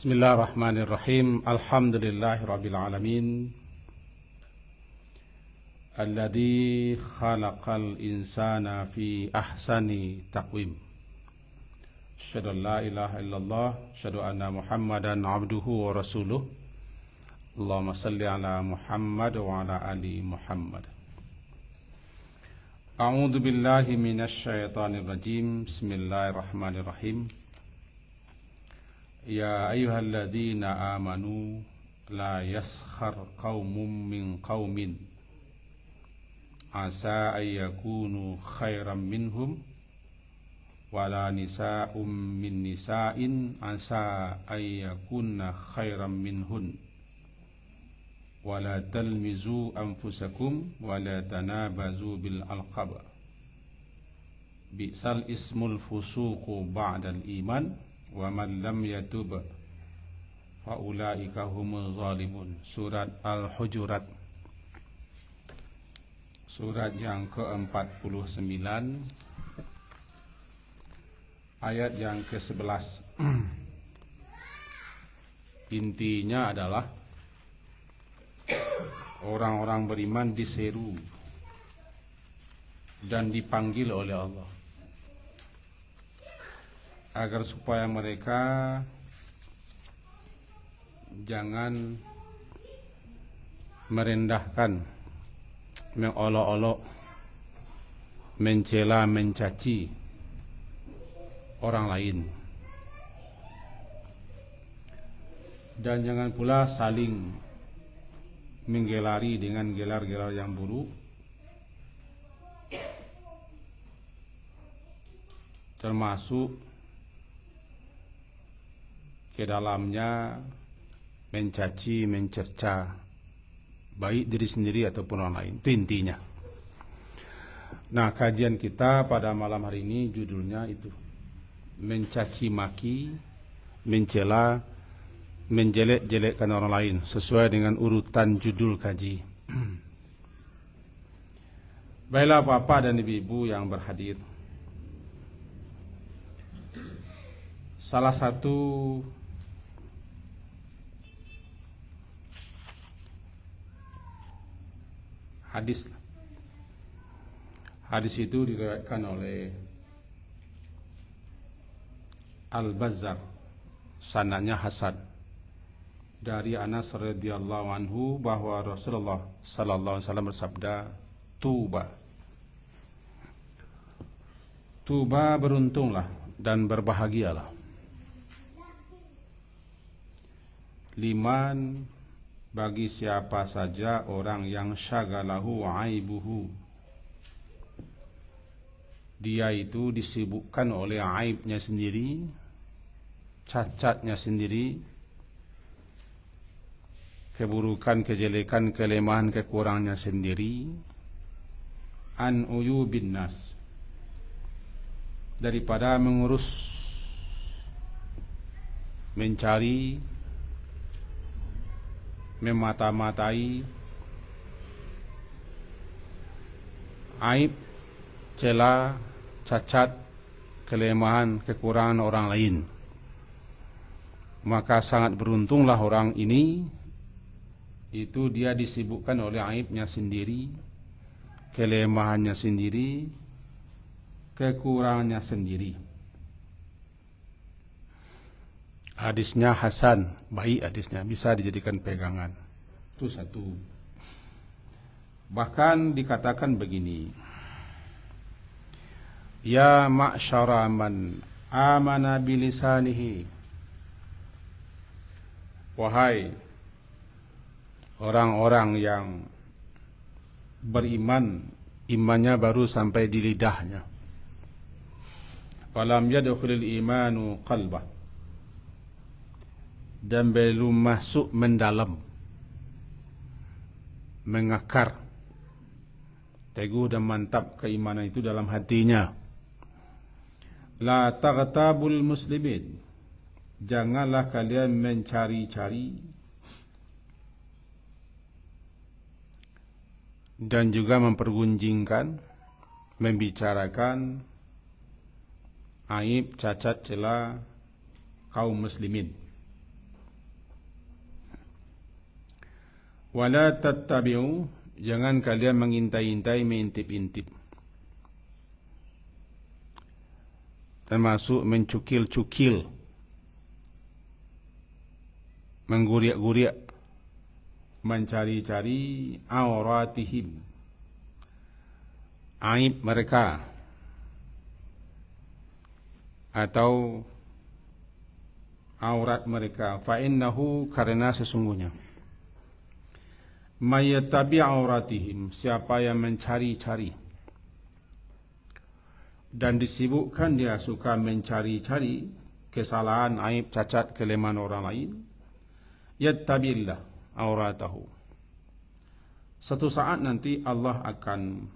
Bismillahirrahmanirrahim. Alhamdulillahirabbil alamin. Alladzi khalaqal insana fi ahsani taqwim. Asyhadu an la ilaha illallah, asyhadu anna Muhammadan abduhu wa rasuluh. Allahumma salli ala Muhammad wa ala ali Muhammad. A'udzu billahi minasy syaithanir rajim. Bismillahirrahmanirrahim. Ya ayyuhalladzina amanu la yaskhar qaumun min qaumin asa ayyakunu khairam minhum wala nisa'um min nisa'in asa ayyakunna khairam minhun wala talmizu anfusakum wala tanabazu bil alqab bi'sal ismul fusuqu ba'dal iman wa man lam yatub fa ulaika humuz zalimun. Surat Al-Hujurat, surat yang ke-49, ayat yang ke-11. Intinya adalah orang-orang beriman diseru dan dipanggil oleh Allah agar supaya mereka jangan merendahkan, mengolok-olok, mencela, mencaci orang lain, dan jangan pula saling menggelari dengan gelar-gelar yang buruk, termasuk ke dalamnya mencaci, mencerca baik diri sendiri ataupun orang lain. Itu intinya. Nah, kajian kita pada malam hari ini judulnya itu, mencaci maki, mencela, menjelek-jelekkan orang lain sesuai dengan urutan judul kaji. Baiklah Bapak dan Ibu-ibu yang berhadir, salah satu hadis itu diriwayatkan oleh Al-Bazzar, sanadnya hasan, dari Anas radhiyallahu anhu bahwa Rasulullah sallallahu alaihi wasallam bersabda, Tuba beruntunglah dan berbahagialah liman, bagi siapa saja orang yang syagalahu aibuhu, dia itu disibukkan oleh aibnya sendiri, cacatnya sendiri, keburukan, kejelekan, kelemahan, kekurangannya sendiri, an uyubin nas, daripada mengurus, mencari, memata-matai aib, cela, cacat, kelemahan, kekurangan orang lain. Maka sangat beruntunglah orang ini, itu dia disibukkan oleh aibnya sendiri, kelemahannya sendiri, kekurangannya sendiri. Hadisnya hasan, baik hadisnya, bisa dijadikan pegangan. Itu satu. Bahkan dikatakan begini, ya ma'syara man amana bilisanihi, wahai orang-orang yang beriman, imannya baru sampai di lidahnya, walam yadkhulul imanu qalbah, dan belum masuk mendalam, mengakar, teguh dan mantap keimanan itu dalam hatinya. La taghtabul muslimin, janganlah kalian mencari-cari dan juga mempergunjingkan, membicarakan aib, cacat, celah kaum muslimin. Wala tattabi'u, jangan kalian mengintai-intai, mengintip-intip. Termasuk mencukil-cukil, mengguriak-guriak, mencari-cari auratihim, aib mereka, atau aurat mereka. Fa innahu, karena sesungguhnya, mayyatabi auratihim, siapa yang mencari-cari dan disibukkan dia suka mencari-cari kesalahan, aib, cacat, kelemahan orang lain, yattabi'illah auratahu, satu saat nanti Allah akan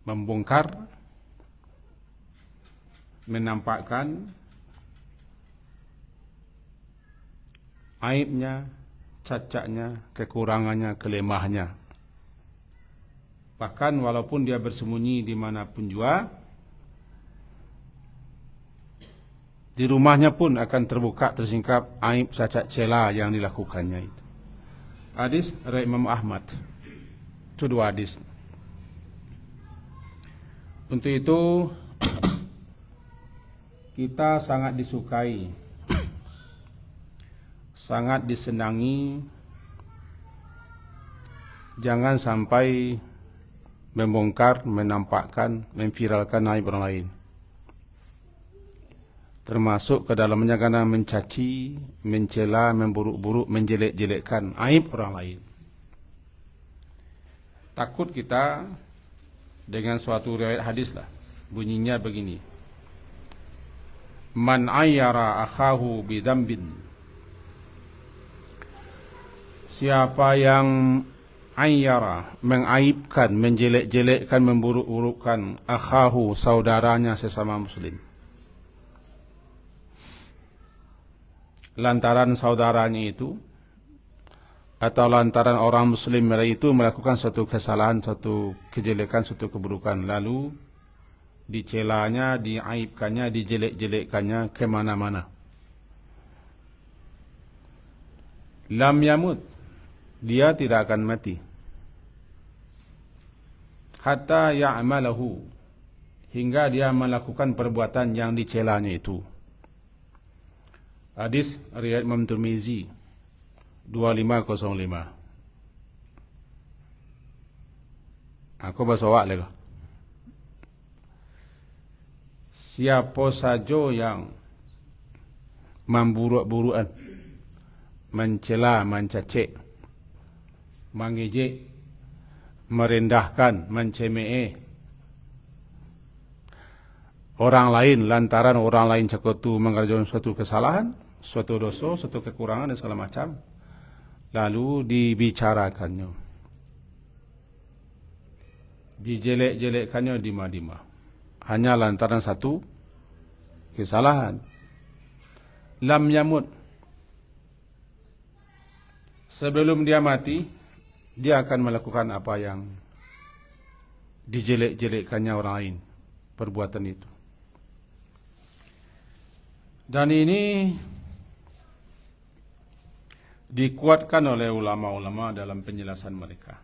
membongkar, menampakkan aibnya, cacatnya, kekurangannya, kelemahannya. Bahkan walaupun dia bersembunyi dimanapun juga, di rumahnya pun akan terbuka, tersingkap aib, cacat, cela yang dilakukannya itu. Hadis riwayat Imam Ahmad. Itu dua hadis. Untuk itu kita sangat disukai, sangat disenangi, jangan sampai membongkar, menampakkan, memviralkan aib orang lain. Termasuk ke dalamnya karena mencaci, mencela, memburuk-buruk, menjelek-jelekkan aib orang lain. Takut kita dengan suatu riwayat hadis lah, bunyinya begini: man ayyara akhahu bidambin, siapa yang ayyara, mengaibkan, menjelek-jelekkan, memburuk-burukkan akhahu, saudaranya sesama muslim, lantaran saudaranya itu atau lantaran orang muslim itu melakukan suatu kesalahan, suatu kejelekan, suatu keburukan, lalu dicelanya, diaibkannya, dijelek-jelekkannya kemana-mana, lam yamut, dia tidak akan mati, hatta ya'malahu, hingga dia melakukan perbuatan yang dicelanya itu. Hadis riwayat Imam Tirmizi 2505. Aku basawak lagi. Siapa saja yang memburuk-burukan, mencela, mencacik, mengejek, merendahkan, mencemooh orang lain lantaran orang lain sekutu mengerjakan suatu kesalahan, suatu dosa, suatu kekurangan dan segala macam, lalu dibicarakannya, dijelek-jelekkannya dima-dima, hanya lantaran satu kesalahan, lam yamut, sebelum dia mati dia akan melakukan apa yang dijelek-jelekkannya orang lain, perbuatan itu. Dan ini dikuatkan oleh ulama-ulama dalam penjelasan mereka.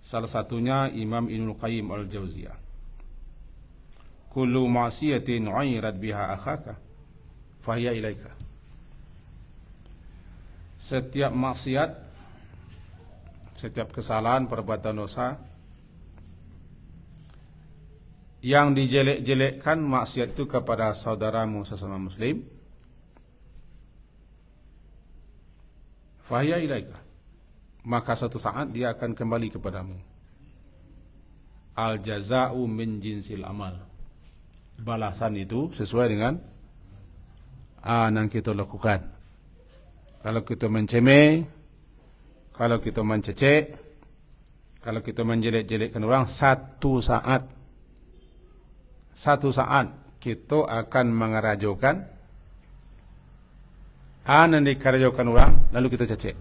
Salah satunya Imam Ibnul Qayyim Al-Jauziyah. Kullu ma'siyatin 'ayrat biha akhaka fahiya ilaika. Setiap maksiat, setiap kesalahan, perbuatan dosa yang dijelek-jelekkan maksiat itu kepada saudaramu sesama muslim, fahiya ilaika, maka satu saat dia akan kembali kepadamu. Al jaza'u min jinsil amal, balasan itu sesuai dengan yang kita lakukan. Kalau kita mencemeh, kalau kita mencecek, kalau kita menjelek-jelekkan orang, satu saat kita akan mengerajokan yang dikerajokan orang, lalu kita cecek.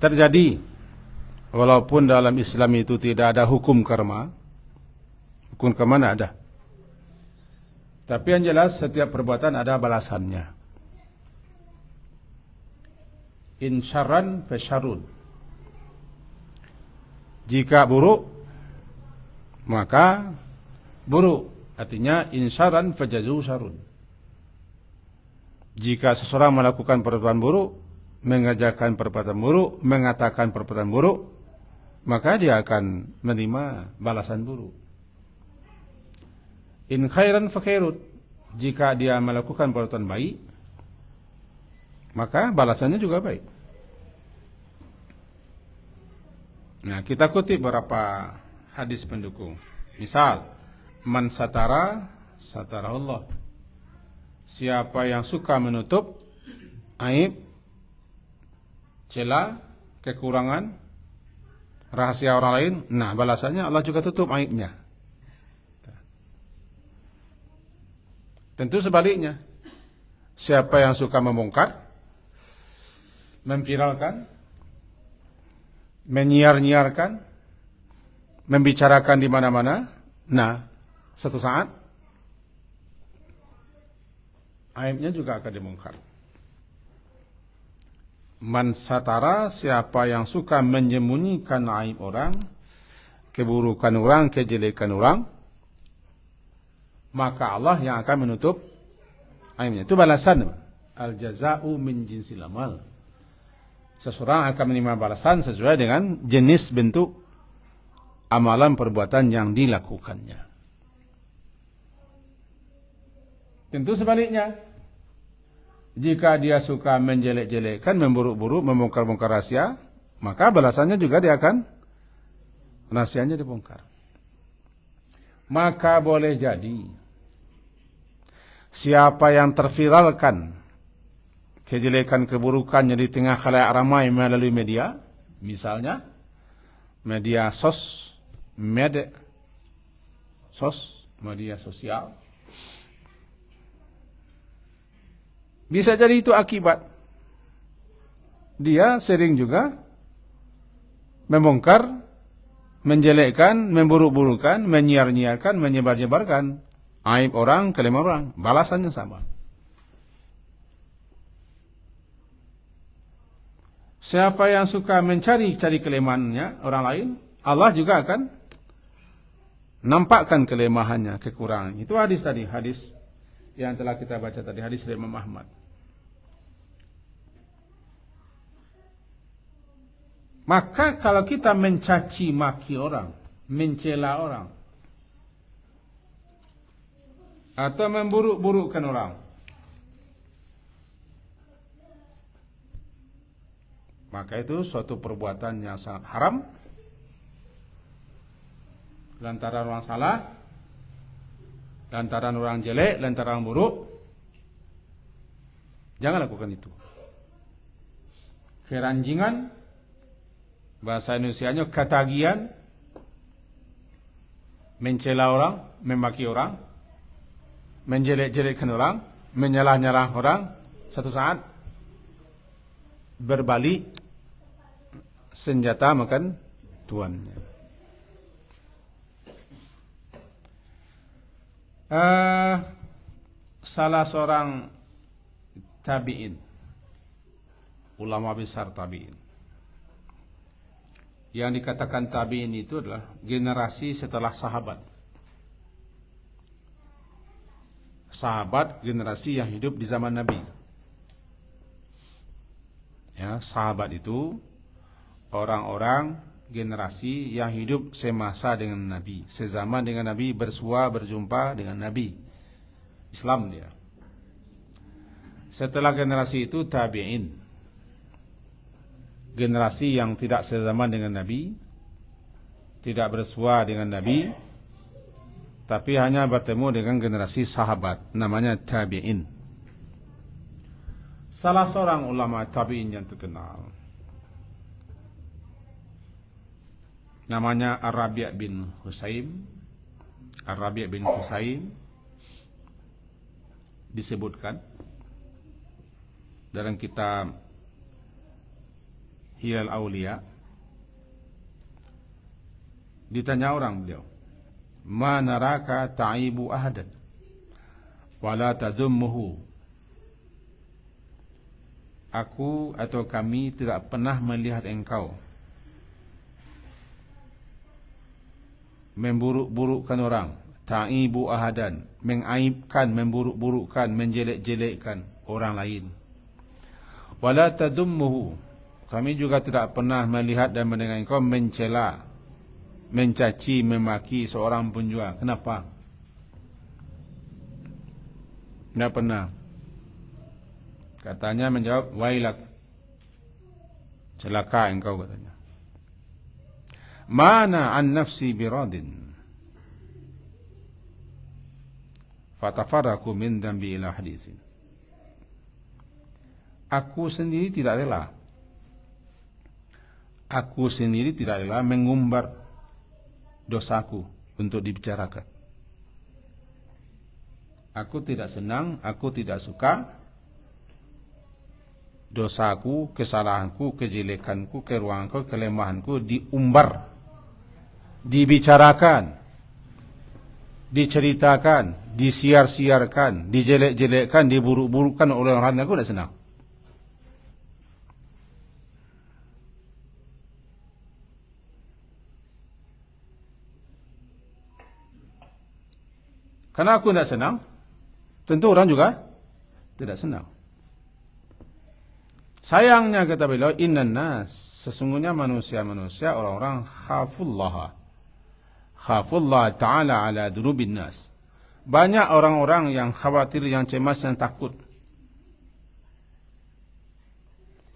Terjadi, walaupun dalam Islam itu tidak ada hukum karma. Hukum karma ada, tapi yang jelas setiap perbuatan ada balasannya. in syarran fasyarrun. Jika buruk maka buruk, artinya in syarran fajazu syarrun. Jika seseorang melakukan perbuatan buruk, mengerjakan perbuatan buruk, mengatakan perbuatan buruk, maka dia akan menerima balasan buruk. In khairan fa khairun. Jika dia melakukan perbuatan baik, maka balasannya juga baik. Nah, kita kutip beberapa hadis pendukung. Misal, man satara, satara Allah. Siapa yang suka menutup aib, celah, kekurangan, rahasia orang lain, nah balasannya Allah juga tutup aibnya. Tentu sebaliknya, siapa yang suka membongkar, memviralkan, menyiar-nyiarkan, membicarakan di mana-mana, nah satu saat aibnya juga akan dibongkar. Man satara, siapa yang suka menyembunyikan aib orang, keburukan orang, kejelekan orang, maka Allah yang akan menutup aibnya. Itu balasan. Al jaza'u min jinsil amal. Seseorang akan menerima balasan sesuai dengan jenis bentuk amalan perbuatan yang dilakukannya. Tentu sebaliknya, jika dia suka menjelek-jelekkan, memburuk-buruk, membongkar-bongkar rahasia, maka balasannya juga dia akan rahasianya dibongkar. Maka boleh jadi siapa yang terviralkan kejelekan keburukannya di tengah khalayak ramai melalui media, misalnya media media sosial, bisa jadi itu akibat dia sering juga membongkar, menjelekkan, memburuk-burukan, menyiar-nyiarkan, menyebar-nyebarkan aib orang, kelemahan orang. Balasannya sama. Siapa yang suka mencari-cari kelemahannya orang lain, Allah juga akan nampakkan kelemahannya, kekurangan. Itu hadis tadi, hadis yang telah kita baca tadi, hadis dari Imam Ahmad. Maka kalau kita mencaci maki orang, mencela orang, atau memburuk-burukkan orang, maka itu suatu perbuatan yang sangat haram, lantaran orang salah, lantaran orang jelek, lantaran orang buruk. Jangan lakukan itu. Keranjingan, bahasa Indonesianya ketagihan, mencela orang, memaki orang, menjelek-jelekkan orang, menyalah-nyalah orang, satu saat berbalik senjata makan tuannya. Salah seorang tabi'in, ulama besar tabi'in, yang dikatakan tabi'in itu adalah generasi setelah sahabat. Sahabat generasi yang hidup di zaman Nabi. Ya, sahabat itu orang-orang generasi yang hidup semasa dengan Nabi, sezaman dengan Nabi, bersua berjumpa dengan Nabi. Islam dia. Setelah generasi itu tabi'in, generasi yang tidak sezaman dengan Nabi, tidak bersua dengan Nabi, tapi hanya bertemu dengan generasi sahabat, namanya tabi'in. Salah seorang ulama tabi'in yang terkenal, namanya Ar-Rabi' bin Husaim. Ar-Rabi' bin Husaim disebutkan dalam kitab Hilal Aulia. Ditanya orang beliau, "Ma naraka ta'ibu ahadan wa la tadummuhu aku atau kami tidak pernah melihat engkau memburuk-burukkan orang, ta'ibu ahadan, mengaibkan, memburuk-burukkan, menjelek-jelekkan orang lain. Wala tadummuhu, kami juga tidak pernah melihat dan mendengar engkau mencela, mencaci, memaki seorang pun juga. Kenapa? Tidak pernah. Katanya menjawab, wailak, celaka engkau katanya. Mana an nafsi biradin fatafarraqu min dambi ila hadithin. Aku sendiri tidak rela mengumbar dosaku untuk dibicarakan. Aku tidak senang, aku tidak suka dosaku, kesalahanku, kejelekanku, keruanganku, kelemahanku diumbar, dibicarakan, diceritakan, disiar-siarkan, dijelek-jelekkan, diburuk-burukkan oleh orang lain. Aku tidak senang. Karena aku tidak senang, tentu orang juga tidak senang. Sayangnya kata beliau, innan nas, sesungguhnya manusia-manusia, orang-orang khafullah ta'ala ala dunubin nas. Banyak orang-orang yang khawatir, yang cemas, yang takut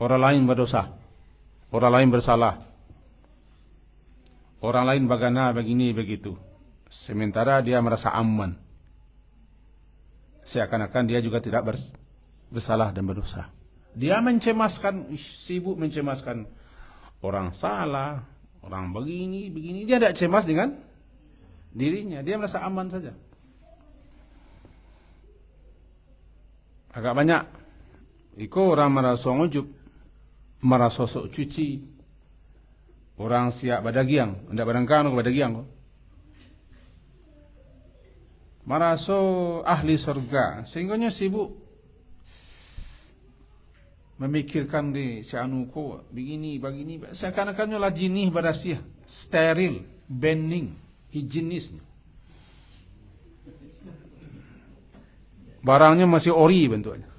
orang lain berdosa, orang lain bersalah, orang lain bagana, begini, begitu. Sementara dia merasa aman, seakan-akan dia juga tidak bersalah dan berdosa. Dia mencemaskan, sibuk mencemaskan orang salah, orang begini. Dia tidak cemas dengan dirinya, dia merasa aman saja. Agak banyak iko orang merasa ngujub, merasa sok cuci, orang siap badagiang, hendak barangkan badagiang, merasa ahli surga, sehingganya sibuk memikirkan di sianu ko begini, seakan-akan nyolah jinih badasia, steril, bening, higienis. Barangnya masih ori bentuknya.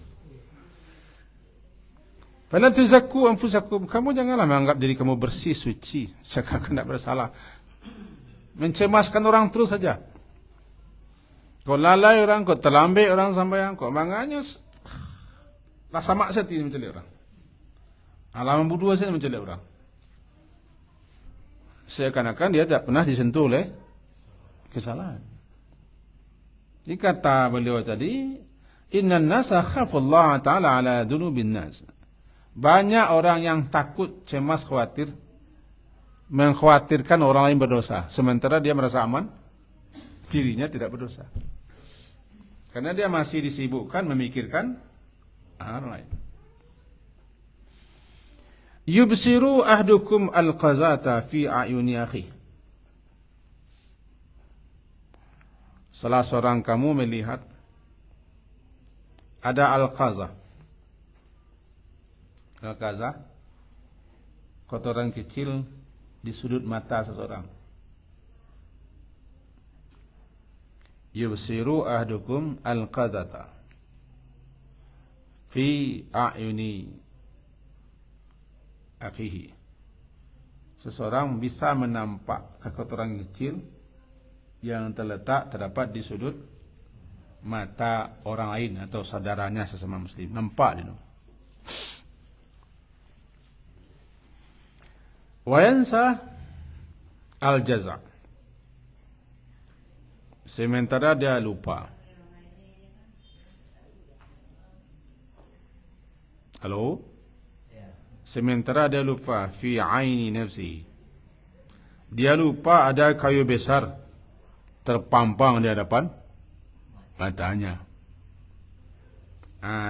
Fala tuzakku anfusakum, kamu janganlah menganggap diri kamu bersih, suci, seakan tidak bersalah. Mencemaskan orang terus saja. Kau lalai orang, kau terlambat orang sampai kau manganya lah sama saja mencelak orang. Alaman berdua saja mencelak orang. Seakan-akan dia tidak pernah disentuh oleh kesalahan. Ini kata beliau tadi, innan nasa khafullah ta'ala ala dunubin nas. Banyak orang yang takut, cemas, khawatir, mengkhawatirkan orang lain berdosa, sementara dia merasa aman, dirinya tidak berdosa. Karena dia masih disibukkan memikirkan orang lain. Yubsiru ahdukum al-qazata fi a'yuni akhi. Salah seorang kamu melihat ada al-qaza. Al-qaza, kotoran kecil di sudut mata seseorang. Yubsiru ahdukum al-qazata fi a'yuni akhihi. Seseorang bisa menampak kekotoran kecil yang terdapat di sudut mata orang lain atau saudaranya sesama muslim. Nampak dia. Wa yansa al-jaza'. Sementara dia lupa. Halo? Sementara dia lupa fi aini nafsi. Dia lupa ada kayu besar terpampang di hadapan matanya.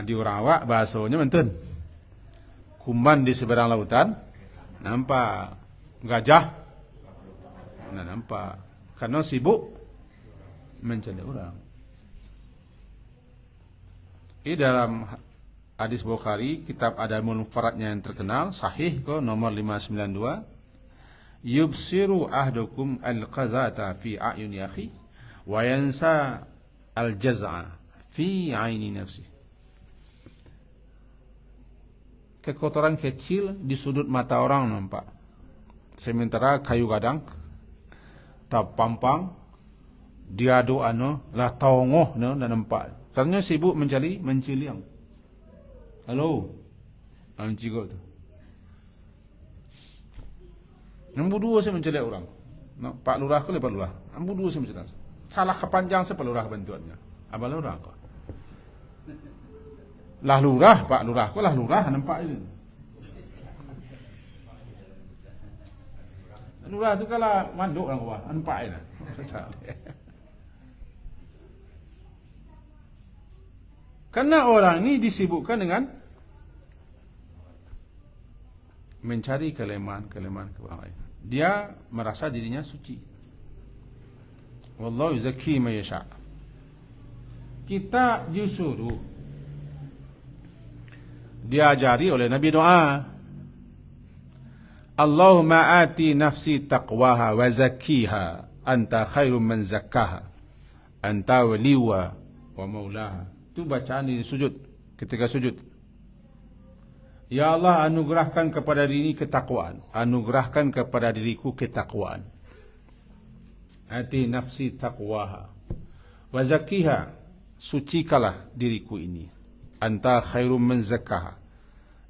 Di Urawak bahasanya menten. Kuman di seberang lautan nampak, gajah nampak, karena sibuk mencari orang. Ini dalam hadis Bukhari, kitab Adabul Mufradnya yang terkenal, sahih kok, nomor 592. Yubsiru ahdukum al-qazata fi a'yuni akhi wa yansa al-jaz'a fi 'aini nafsi. Kekotoran kecil di sudut mata orang nampak, sementara kayu gadang tak pampang diadu lah taongoh no dan nampak. Katanya sibuk menciliang. Halo, cigo tu. Nombor dua saya menceliak orang. No, Pak Lurah ke Pak Lurah? Nombor dua saya menceliak. Salah kepanjang saya Pak Lurah bantuannya. Abang Lurah kok. Lah Lurah, Pak Lurah kok lah Lurah nampak ini. Lurah tu kalau manduk orang bawah, nampak ini. Karena orang ini disibukkan dengan mencari kelemahan orang lain. Dia merasa dirinya suci. Wallahu yuzakki man yasha. Kita justru diajari oleh Nabi doa, Allahumma ati nafsi taqwaha wa zakkiha anta khairum man zakkaha anta waliwa wa maulaha. Itu bacaan di sujud, ketika sujud. Ya Allah, anugerahkan kepada diri ketakwaan, anugerahkan kepada diriku ketakwaan. Ati nafsi taqwaha wa zakkiha, sucikalah diriku ini. Anta khairum man zakkaha,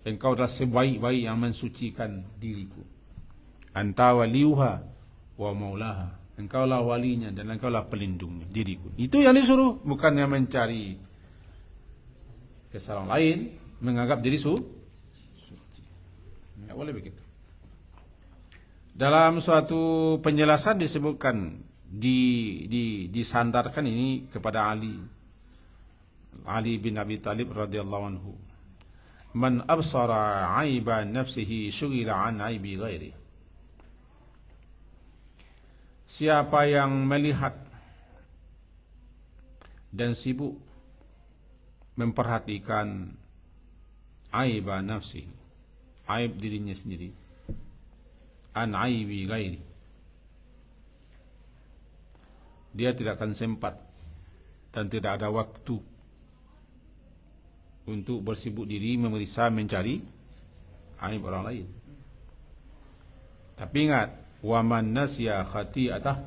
engkau adalah sebaik-baik yang mensucikan diriku. Anta waliuha wa maulaha, engkau lah walinya dan engkau lah pelindungnya diriku. Itu yang disuruh, bukannya mencari kesalahan lain, menganggap diri suci. Tidak boleh begitu. Dalam suatu penjelasan disebutkan, disandarkan ini kepada Ali bin Abi Talib radhiyallahu anhu. Man absara aiba nafsihi syughila an aibi ghairi. Siapa yang melihat dan sibuk memperhatikan aiba nafsihi, aib dirinya sendiri, an aibi ghairi, dia tidak akan sempat dan tidak ada waktu untuk bersibuk diri memeriksa, mencari aib orang lain. Tapi ingat, wa man nasya khati'atah,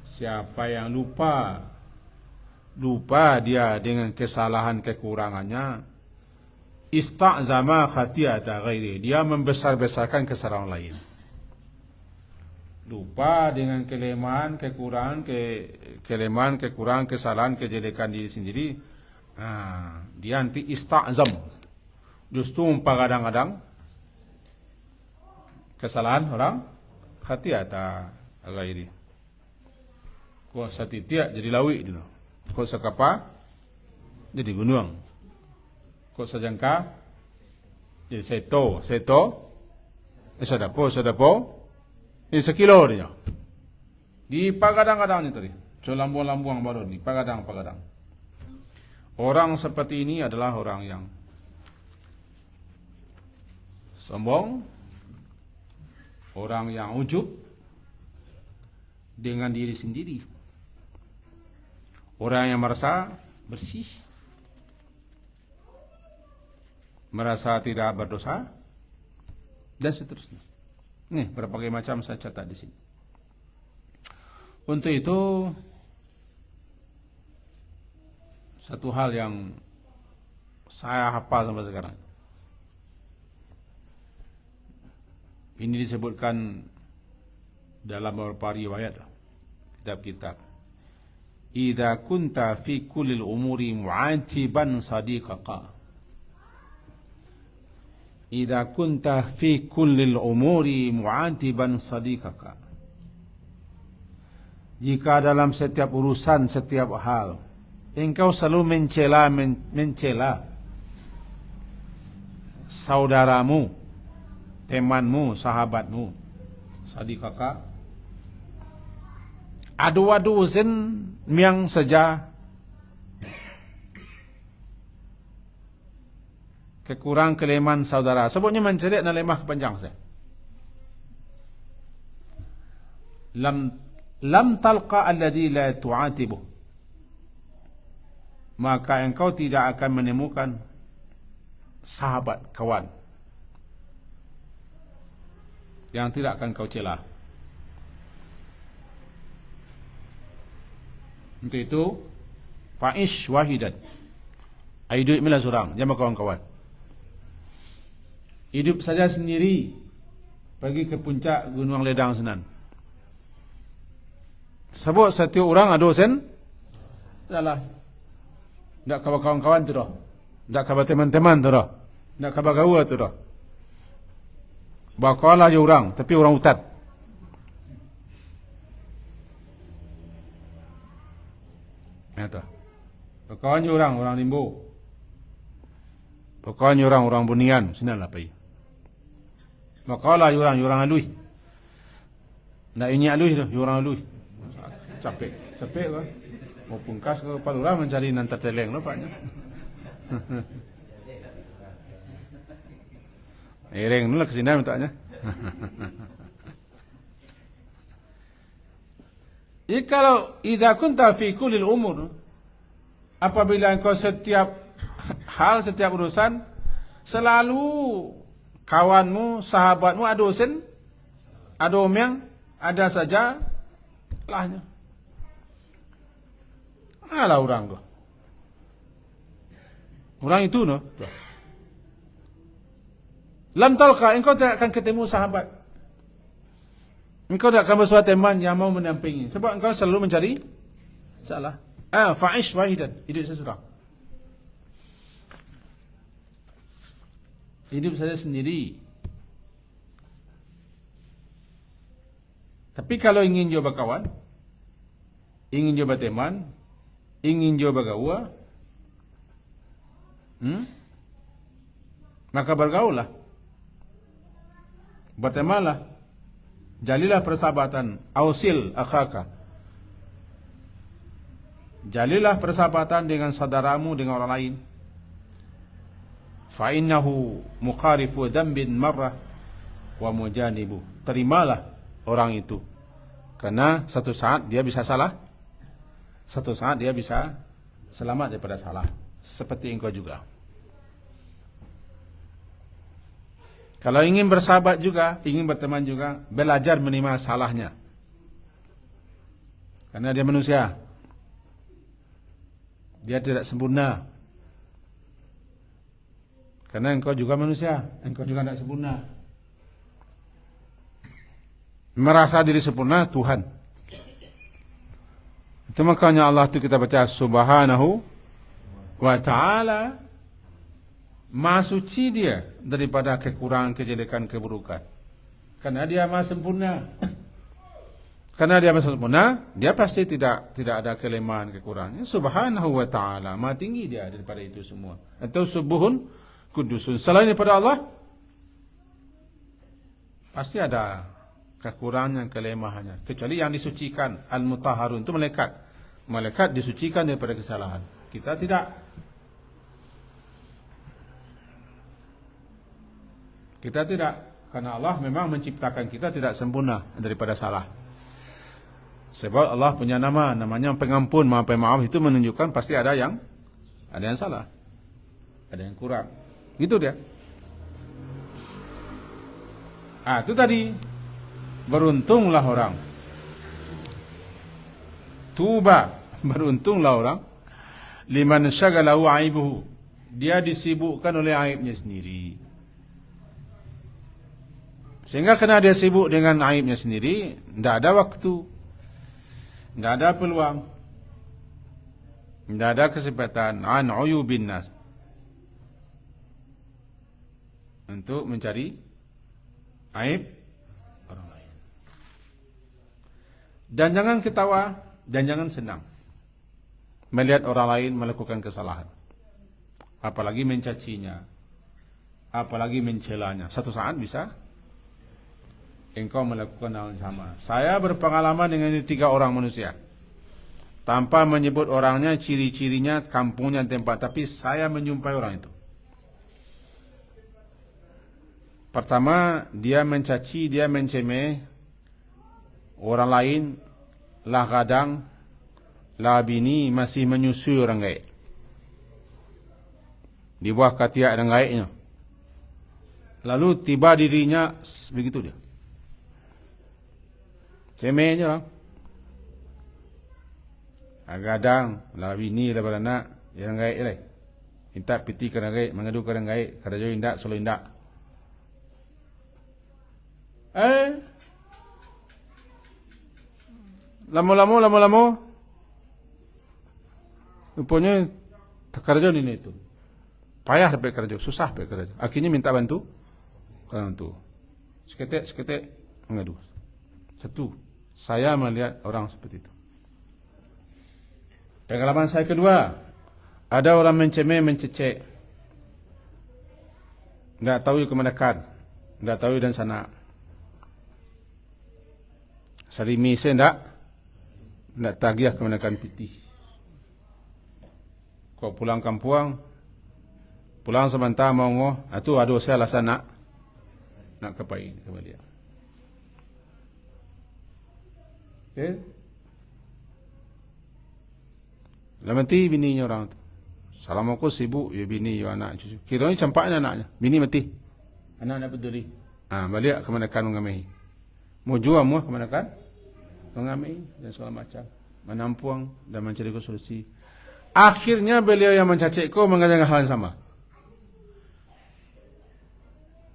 siapa yang lupa dia dengan kesalahan kekurangannya, ista'zama khati'ata ghairi, dia membesar-besarkan kesalahan lain. Lupa dengan kelemahan, kekurangan, kesalahan, kejelekan diri sendiri. Dia nanti ista'zam, justru kadang-kadang kesalahan orang, khati'ata ghairi. Kau satitiak jadi lawik dulu, kau sakapa jadi gunung, kau sajangka jadi seto, sadapo, ini sekilo dia. Di pagadang-kadang ini tadi, lambung-lambung baru ni, pagadang. Orang seperti ini adalah orang yang sombong, orang yang ujub dengan diri sendiri, orang yang merasa bersih, merasa tidak berdosa, dan seterusnya. Nih, berbagai macam saya catat di sini. Untuk itu, satu hal yang saya hafal sampai sekarang, ini disebutkan dalam beberapa riwayat kitab-kitab. Idza kunta fi kullil umuri mu'atiban sadiqaka, idza kunta fi kullil umuri mu'atiban sadiqaka, jika dalam setiap urusan, setiap hal engkau selalu mencela saudaramu, temanmu, sahabatmu, sadiqaka, adu zen miang saja kekurangan kelemahan saudara. Sebutnya mencerit dan lemah kepanjang saya. Lam talqa alladhi la tu'atibuh. Maka engkau tidak akan menemukan sahabat, kawan yang tidak akan kau cela. Untuk itu, fa'ish wahidan. Hidup milah seorang, jangan kawan-kawan. Hidup saja sendiri, pergi ke puncak Gunung Ledang Senan. Sebut setiap orang ada sen, salah. Tak kabar kawan-kawan tu dah. Tak kabar teman-teman tu dah. Tak kabar gaul tu dah. Bakalah je orang, tapi orang hutan. Ya tu. Bakawan je orang Limbo. Bakawan je orang Bunian, sinalah pergi. Bakalah je orang Alui. Nak ini Alui tu, orang Alui. Capek kan? Mau pungkas ke Palura mencari nanti teleng nampaknya. Ereng nulah kesini mintaknya. Kalau idza kunta fi kulli umur, apabila engkau setiap hal, setiap urusan selalu kawanmu, sahabatmu ada dosen, ada omeng, ada saja lahnya. Alah orang tu. Orang itu no. Lam talqa, engkau tidak akan ketemu sahabat. Engkau tidak akan bersuatu teman yang mau mendampingi. Sebab engkau selalu mencari salah. Fa'ish wahidan, hidup seseorang. Hidup saja sendiri. Tapi kalau ingin juga berkawan, ingin juga berteman, ingin juga bergaul, maka bergaullah, bertemanlah, jalilah persahabatan, ausil akhaka, jalilah persahabatan dengan saudaramu, dengan orang lain. Fa innahu muqarifu dhanbin marrah wa mujanibu. Terimalah orang itu, karena satu saat dia bisa salah, satu saat dia bisa selamat daripada salah. Seperti engkau juga. Kalau ingin bersahabat juga, ingin berteman juga, belajar menerima salahnya. Karena dia manusia. Dia tidak sempurna. Karena engkau juga manusia, engkau juga tidak sempurna. Merasa diri sempurna Tuhan. Itu makanya Allah itu kita baca subhanahu wa ta'ala, maha suci dia daripada kekurangan, kejelekan, keburukan. Karena dia maha sempurna. Karena dia maha sempurna, dia pasti tidak ada kelemahan, kekurangan. Subhanahu wa ta'ala, maha tinggi dia daripada itu semua. Atau subuhun kudusun. Selain daripada Allah, pasti ada kekurangan, kelemahannya. Kecuali yang disucikan, al-mutahharun, itu malaikat. Malaikat disucikan daripada kesalahan. Kita tidak. Kita tidak. Karena Allah memang menciptakan kita tidak sempurna daripada salah. Sebab Allah punya namanya pengampun, maha pemaaf. Itu menunjukkan pasti ada yang salah, ada yang kurang. Gitu dia. Itu tadi. Beruntunglah orang. Tuba, beruntunglah orang. Liman syagalahu aibuhu. Dia disibukkan oleh aibnya sendiri. Sehingga karena dia sibuk dengan aibnya sendiri, tidak ada waktu, tidak ada peluang, tidak ada kesempatan an uyubin nas, untuk mencari aib. Dan jangan ketawa, dan jangan senang melihat orang lain melakukan kesalahan, apalagi mencacinya, apalagi mencelanya. Satu saat bisa engkau melakukan hal yang sama. Saya berpengalaman dengan 3 orang manusia, tanpa menyebut orangnya, ciri-cirinya, kampungnya, tempat, tapi saya menjumpai orang itu. Pertama, dia mencaci, dia mencemeh orang lain, lah kadang, lah bini masih menyusui orang gaib. Di bawah ketiak dan gaibnya. Lalu tiba dirinya, begitu dia. Cemehnya orang. Kadang, lah bini, lah beranak, yang gaib lah. Minta piti kerana gaib, mengadu kerana gaib, kerana jauh indak, selalu indak. Lama-lama rupanya kerja ini itu payah sampai kerja, susah sampai kerja. Akhirnya minta bantu, seketik mengadu. Satu, saya melihat orang seperti itu. Pengalaman saya kedua, ada orang mencemeh, mencecek, tidak tahu kemenakan, tidak tahu dan sana. Salimi saya tidak tagih kemenakan piti. Kau pulang kampung, pulang sebentar mau ngoh, itu aduh saya rasa nak kepain sama dia. Okay. Lama mati bininya orang tu. Salam aku sibuk, ya bini, ya anak cucu. Kiranya campaknya anaknya, bini mati. Anak peduli. Balik kemenakan mengamehi. Mau jual muah kemenakan mengamehi dan segala macam. Menampuang dan mencari solusi. Akhirnya beliau yang mencacikku mengatakan hal yang sama.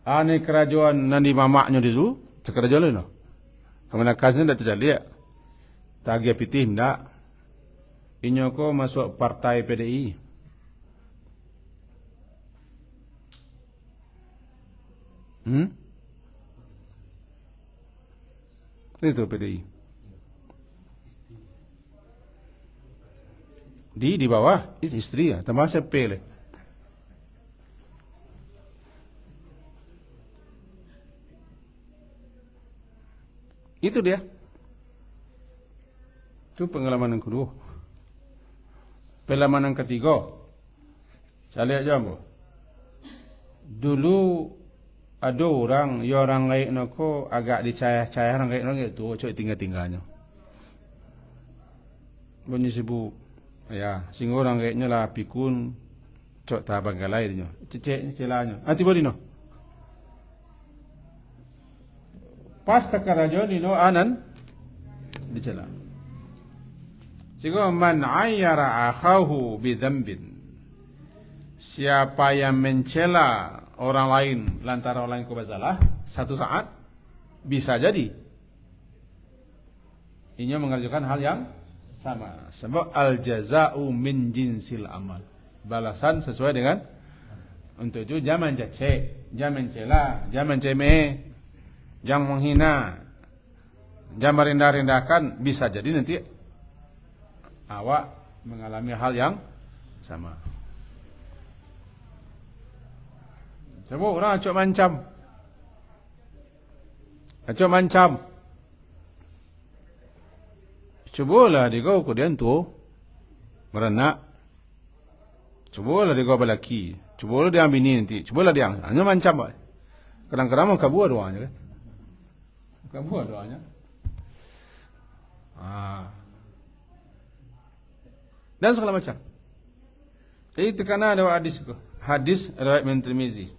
Ini kerajaan nanti mamaknya di situ, sekerajaan itu. Kemenakan tidak terjadi ya. Tagih pitih tidak. Inyoko masuk partai PDI. Itu PDI. Di bawah istri ya, tambah saya pilih. Itu dia. Itu pengalaman yang kedua. Pengalaman yang ketiga, saya lihat jam. Dulu ada orang, ya orang gaib nako agak dicayah-cayah orang gaib itu, cok tinggal-tinggalnya. Bunyi sibuk, ya, sing orang gaibnya lah pikun, cok tabang galai dia, cecek celanya. Tiba di no. Pas takarajo di no anan dicela. Sehingga man ayyara akhahu bidzambin. Siapa yang mencela orang lain lantaran orang lain kebasalah, satu saat bisa jadi ini mengerjakan hal yang sama. Sebab al jaza'u min jinsil amal. Balasan sesuai dengan untuk itu jangan cecek, jangan mencela, jangan cemeh, jangan menghina, jangan merendah-rendahkan, bisa jadi nanti awak mengalami hal yang sama. Coba orang acok mancam. Cubalah dikau kemudian tu beranak. Cubalah dikau belaki. Cubalah dia ambil ni nanti. Cubalah dia hanya mancam. Kadang-kadang mau kabur doanya kan. Kabur doanya. Dan segala macam. Jadi terkena ada hadis itu. Hadis riwayat Imam Tirmizi.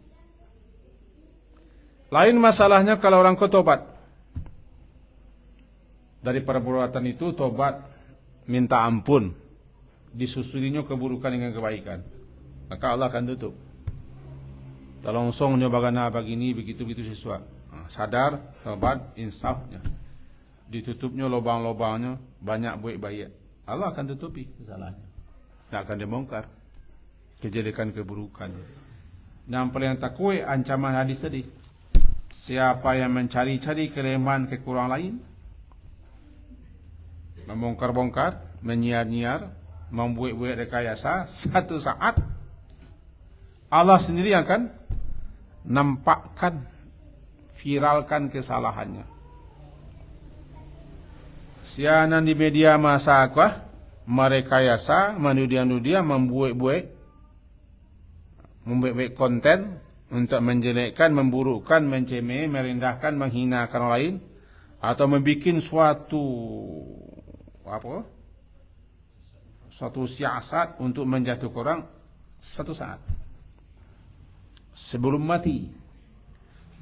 Lain masalahnya kalau orang kau tobat dari perbuatan itu, tobat minta ampun, disusulinya keburukan dengan kebaikan, maka Allah akan tutup. Talongsong nyoba gana begini begitu sesuatu. Sadar, tobat, insafnya. Ditutupnya lubang-lubangnya, banyak baik-baik. Allah akan tutupi kesalahannya. Tak akan dibongkar kejadian keburukan. Dan paling takut ancaman hadis tadi. Siapa yang mencari-cari kelemahan kekurangan lain, membongkar-bongkar, menyiar-nyiar, membuat-buat rekayasa, satu saat Allah sendiri akan nampakkan, viralkan kesalahannya. Sianan di media massa merekayasa, menudia-nudia, membuat konten untuk menjelekkan, memburukkan, mencemeh, merendahkan, menghinakan orang lain, atau membuat suatu siasat untuk menjatuhkan orang satu saat sebelum mati,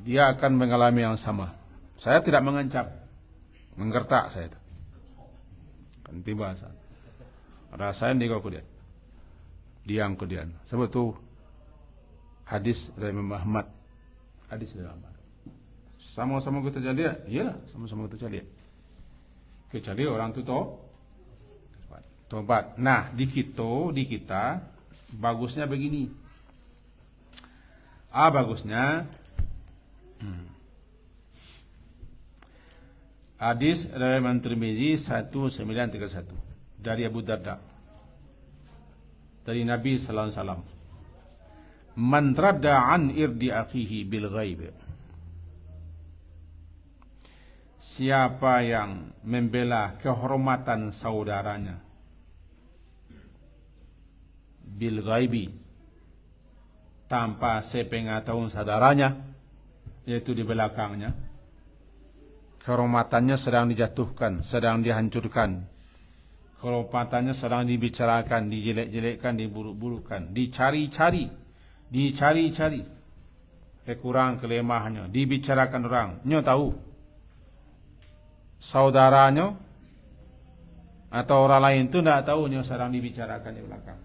dia akan mengalami yang sama. Saya tidak mengancam, menggertak saya itu. Kan tiba saat rasain di kau kemudian, diam kemudian. Sebab itu hadis dari Imam Ahmad, hadis dari Ahmad. Sama-sama kita lihat, iyalah, sama-sama kita lihat. Kecuali orang itu tobat. Nah, di kita bagusnya begini. Bagusnya hadis dari Imam Tirmizi 1931 dari Abu Darda, dari Nabi sallallahu alaihi wasallam, man radda an irdi akhihi bil ghaib, siapa yang membela kehormatan saudaranya bil ghaibi, tanpa sepengetahuan saudaranya, yaitu di belakangnya, kehormatannya sedang dijatuhkan, sedang dihancurkan, kehormatannya sedang dibicarakan, dijelek-jelekkan, diburuk-burukkan, dicari-cari kekurangan kelemahannya, dibicarakan orang. Nyo tahu saudaranya atau orang lain itu tidak tahu nyo sedang dibicarakan di belakang.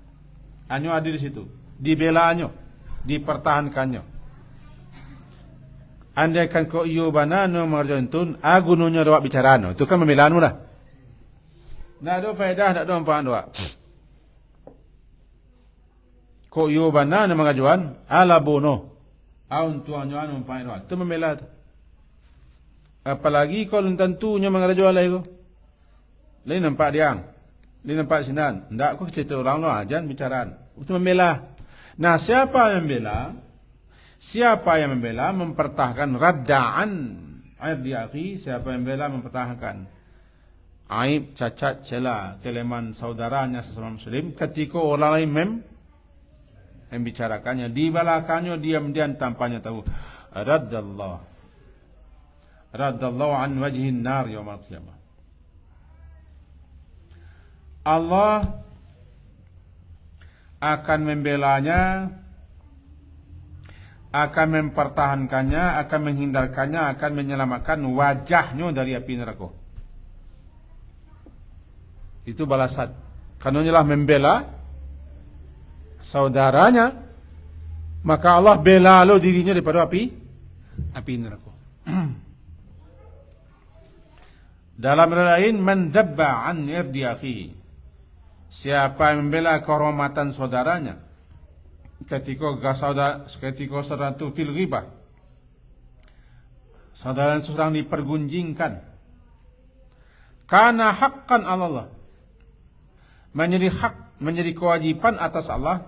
Anyo ada di situ, dibelaannya, dipertahankannya. Andaikan kau iyo banano marjontun, agununya doa bicarano, itu kan membelaanmu lah. Tidak ada faedah, tidak ada manfaat doa. Kau iyo banano mengajuan, ala bono, aun tuannya anu manfaat doa, itu membela. Apalagi kalau tentunya mengajuan lah itu. Lain nampak diang, lain nampak sinan. Tidak, kau cerita orang lo ajan bicaraan, itu membela. Nah, siapa yang membela? Siapa yang membela, mempertahankan radda'an aib di akhi, siapa yang membela, mempertahankan aib, cacat, celah, kelemahan saudaranya sesama muslim ketika orang lain membicarakannya di belakangnya, diam-diam tanpanya tahu. Raddallahu an wajhin nar yaumil qiyamah. Allah akan membelanya, akan mempertahankannya, akan menghindarkannya, akan menyelamatkan wajahnya dari api neraka. Itu balasan. Karena nyalah membela saudaranya, maka Allah bela lo dirinya daripada api neraka. Dalam lain, man dzabba an irdi akhihi, siapa yang membela kehormatan saudaranya ketika saudara itu fil ghibah, saudara sedang dipergunjingkan, karena haqqan Allah, menjadi hak, menjadi kewajiban atas Allah,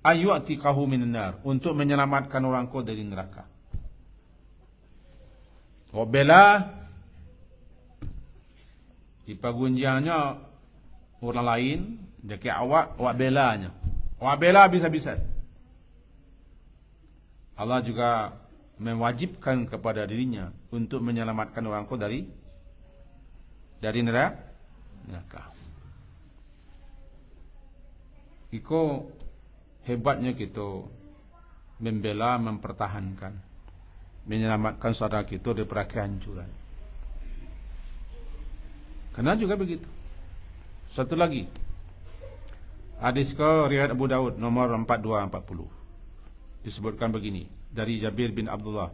ayyu'tiqahu minan nar, untuk menyelamatkan orangku dari neraka. Kau bela dipergunjingkannya orang lain, jadi awak belanya, awak bela bisa-bisa. Allah juga mewajibkan kepada dirinya untuk menyelamatkan orangku dari neraka. Iko hebatnya kita membela, mempertahankan, menyelamatkan saudara kita daripada kehancuran. Karena juga begitu. Satu lagi, hadis ke riwayat Abu Daud nomor 4240. Disebutkan begini dari Jabir bin Abdullah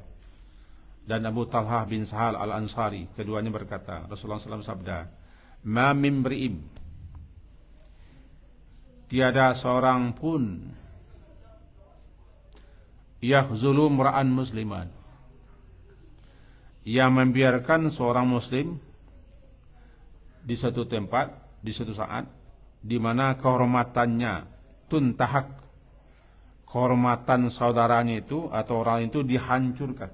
dan Abu Talhah bin Sahal al-Ansari, keduanya berkata, Rasulullah SAW sabda, ma min mri'im, tiada seorang pun yahzulu mra'an musliman, yang membiarkan seorang muslim di satu tempat, di satu saat, di mana kehormatannya tuntahak, kehormatan saudaranya itu atau orang itu dihancurkan,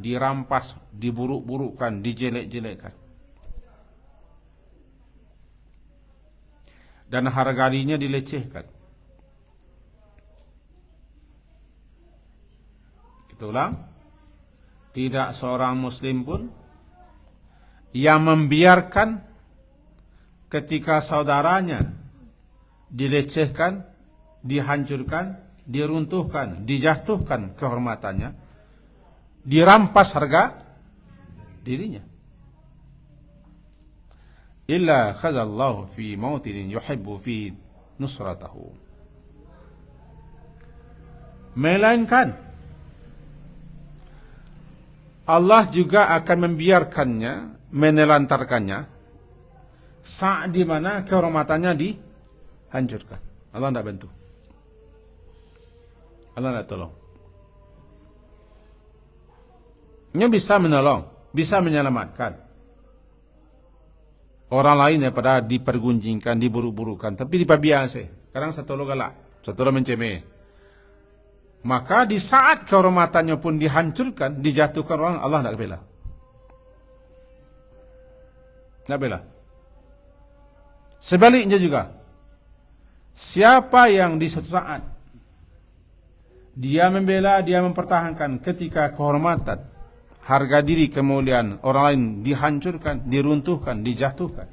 dirampas, diburuk-burukkan, dijelek-jelekkan, dan harga dirinya dilecehkan. ulang, tidak seorang muslim pun yang membiarkan ketika saudaranya dilecehkan, dihancurkan, diruntuhkan, dijatuhkan kehormatannya, dirampas harga dirinya. Illa khazallahu fi mautin yuhibbu fi nusratahu. Melainkan Allah juga akan membiarkannya, menelantarkannya saat di mana kehormatannya dihancurkan. Allah tidak bantu. Allah tidak tolong. Dia bisa menolong, bisa menyelamatkan orang lain daripada dipergunjingkan, diburu-burukan. Tapi dipabiase. Kadang satu lo galak, satu lo mencemeh. Maka di saat kehormatannya pun dihancurkan, dijatuhkan orang, Allah tidak bela. Tidak bela. Sebaliknya juga, siapa yang di suatu saat dia membela, dia mempertahankan ketika kehormatan, harga diri, kemuliaan orang lain dihancurkan, diruntuhkan, dijatuhkan,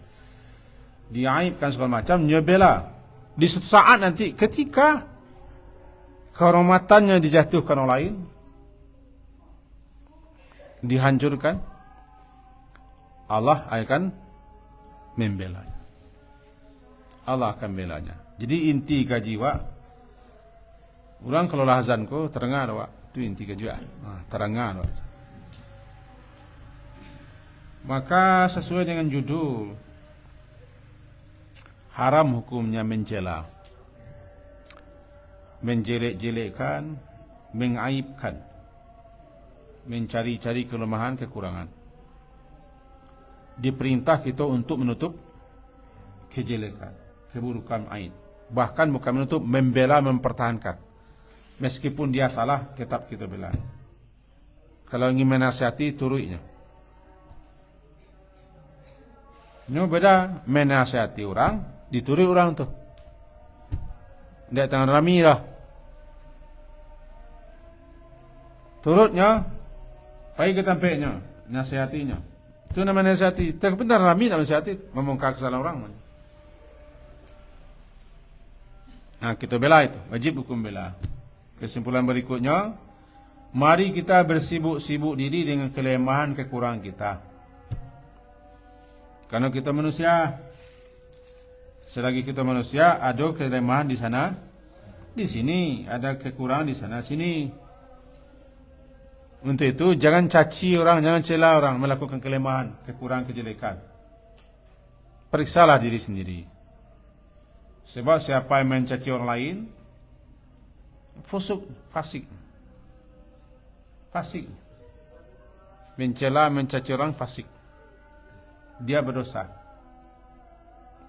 diaibkan segala macam, dia bela. Di suatu saat nanti ketika kehormatannya dijatuhkan orang lain, dihancurkan, Allah akan membelanya. Allah akan membelanya. Jadi inti kajiwa, orang kalau lahazanku terengah wak, itu inti kajiwa. Terengah wak. Maka sesuai dengan judul, haram hukumnya mencela, menjelek-jelekkan, mengaibkan, mencari-cari kelemahan, kekurangan. Diperintah kita untuk menutup kejelekan, keburukan, aib. Bahkan bukan menutup, membela, mempertahankan. Meskipun dia salah, tetap kita bela. Kalau ingin menasihati, turuinya. Ini beda, menasihati orang, diturui orang tuh. Tidak tangan rami lah. Turutnya, pergi ke tempatnya, nasihatinya. Itu namanya nasihati. Tapi benar rami tak nasihati, membongkar kesalahan orang. Nah, kita bela itu, wajib hukum bela. Kesimpulan berikutnya, mari kita bersibuk-sibuk diri dengan kelemahan, kekurangan kita. Karena kita manusia, selagi kita manusia, ada kelemahan di sana, di sini, ada kekurangan di sana, sini. Untuk itu, jangan caci orang, jangan cela orang melakukan kelemahan, kekurangan, kejelekan. Periksalah diri sendiri. Sebab siapa yang mencaci orang lain, fasik. Mencela, mencaci orang, fasik. Dia berdosa.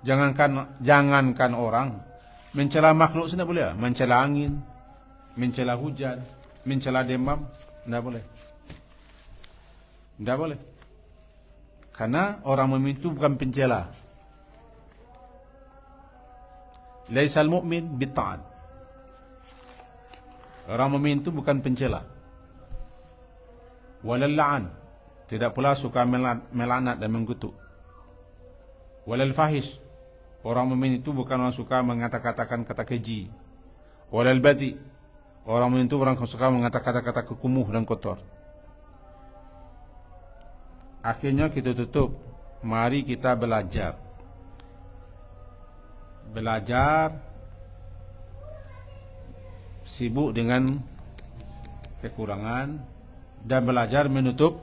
Jangankan orang, mencela makhluk tidak boleh. Mencela angin, mencela hujan, mencela demam, tidak boleh. Tidak boleh. Karena orang mukmin itu bukan pencela. Laisal mu'min bitta'an. Orang mukmin itu bukan pencela. Walal la'an. Tidak pula suka melaknat dan mengkutuk. Walal fahish. Orang mukmin itu bukan orang suka mengatakan kata keji. Walal badi. Orang mukmin itu orang suka mengatakan kata kekumuh dan kotor. Akhirnya kita tutup. Mari kita belajar. Sibuk dengan kekurangan dan belajar menutup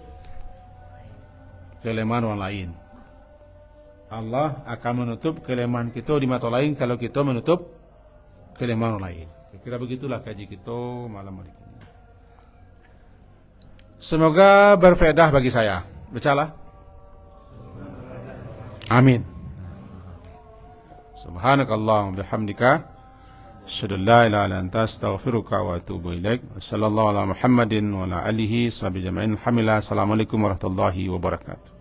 kelemahan orang lain. Allah akan menutup kelemahan kita di mata lain kalau kita menutup kelemahan orang lain. Kira begitulah kaji kita malam hari ini. Semoga berfaedah bagi saya. Bacalah. Amin. Subhanakallahumma bihamdika asyhadu an la ilaha illa anta astaghfiruka wa atubu ilaik. Sallallahu ala Muhammadin wa ala alihi sahbihi jama'in. Alhamdulillah. Assalamualaikum warahmatullahi wabarakatuh.